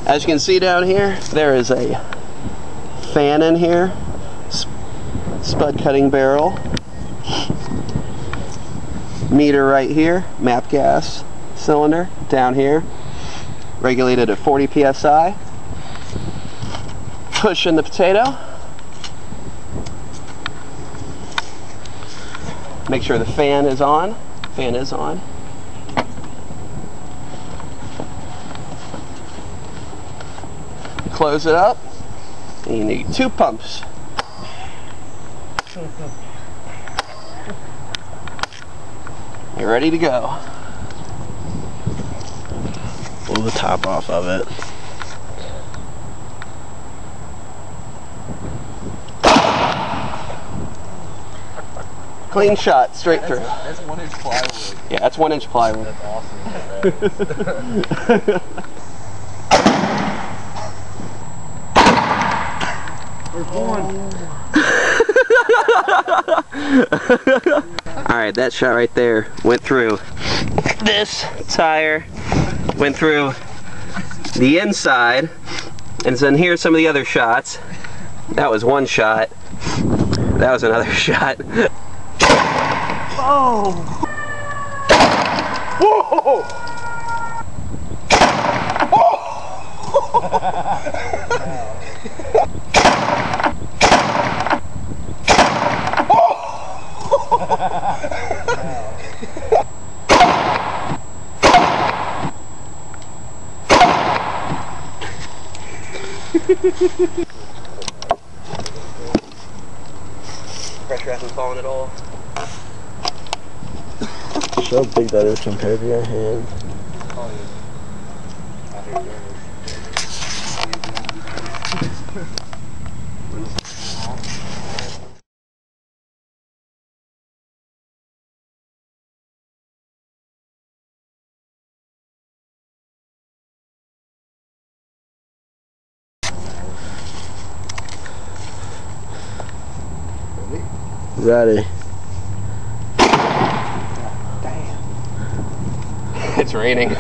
As you can see down here, there is a fan in here, spud cutting barrel, meter right here, map gas cylinder down here, regulated at 40 psi. Push in the potato. Make sure the fan is on. Fan is on. Close it up. And you need 2 pumps. You're ready to go. Pull the top off of it. Clean shot, straight through. That's 1-inch plywood. Yeah, that's 1-inch plywood. That's awesome. We're born. Alright, that shot right there went through this tire, went through the inside, and then here's some of the other shots. That was one shot. That was another shot. Oh! Whoa! Pressure hasn't fallen at all. So big that is compared to your hand. Ready. It's raining.